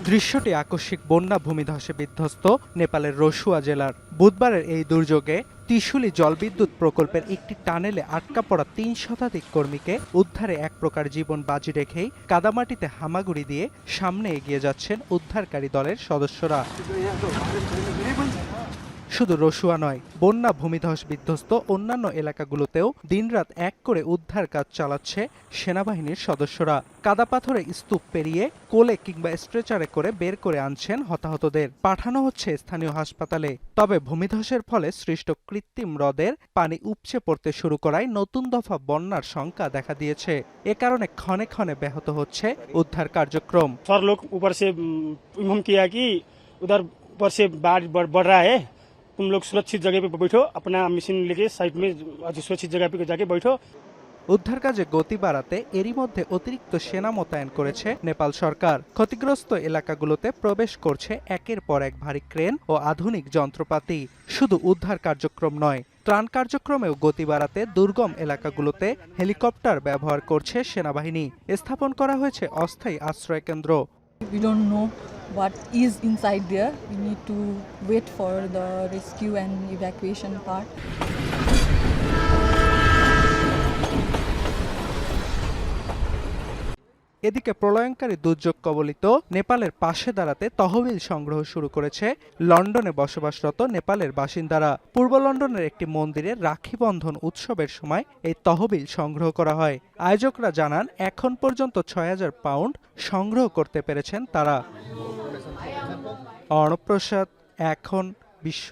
দৃশ্যটি আকস্মিক বন্যা ভূমিধসে বিধ্বস্ত নেপালের রসুয়া জেলার। বুধবারের এই দুর্যোগে ত্রিশুলি জলবিদ্যুৎ প্রকল্পের একটি টানেলে আটকা পড়া ৩ শতাধিক কর্মীকে উদ্ধারে এক প্রকার জীবন বাজি রেখেই কাদামাটিতে হামাগুড়ি দিয়ে সামনে এগিয়ে যাচ্ছেন উদ্ধারকারী দলের সদস্যরা। শুধু রসুয়া নয়, বন্যা ভূমিধস বিধ্বস্ত অন্যান্য এলাকাগুলোতেও দিনরাত এক করে উদ্ধার কাজ চালাচ্ছে সেনাবাহিনীর সদস্যরা। কাদা পাথরে স্তূপ পেরিয়ে কোলে কিংবা স্ট্রেচারে করে বের করে আনছেন হতাহতদের, পাঠানো হচ্ছে স্থানীয় হাসপাতালে। তবে ভূমিধসের ফলে সৃষ্ট কৃত্রিম হ্রদের পানি উপচে পড়তে শুরু করায় নতুন দফা বন্যার শঙ্কা দেখা দিয়েছে। এ কারণে ক্ষণে ক্ষণে ব্যাহত হচ্ছে উদ্ধার কার্যক্রম। सर लोग ऊपर से इन्फॉर्म किया कि उधर ऊपर से बाढ़ बढ़ रहा है, तुम लोग सुरक्षित जगह पे बैठो, अपना मशीन लेके साइड में सुरक्षित जगह पे जाके बैठो। উদ্ধার কাজে গতি বাড়াতে এরই মধ্যে অতিরিক্ত সেনা মোতায়েন করেছে নেপাল সরকার। ক্ষতিগ্রস্ত এলাকাগুলোতে প্রবেশ করছে একের পর এক ভারী ক্রেন ও আধুনিক যন্ত্রপাতি। শুধু উদ্ধার কার্যক্রম নয়, ত্রাণ কার্যক্রমেও গতি বাড়াতে দুর্গম এলাকাগুলোতে হেলিকপ্টার ব্যবহার করছে সেনাবাহিনী। স্থাপন করা হয়েছে অস্থায়ী আশ্রয় কেন্দ্র। We don't know what is inside there. We need to wait for the rescue and evacuation part. এদিকে প্রলয়ঙ্কারী দুর্যোগ কবলিত নেপালের পাশে দাঁড়াতে তহবিল সংগ্রহ শুরু করেছে লন্ডনে বসবাসরত নেপালের বাসিন্দারা। পূর্ব লন্ডনের একটি মন্দিরে রাখি বন্ধন উৎসবের সময় এই তহবিল সংগ্রহ করা হয়। আয়োজকরা জানান এখন পর্যন্ত ৬,০০০ পাউন্ড সংগ্রহ করতে পেরেছেন তারা। অর্ণব প্রসাদ, এখন বিশ্ব।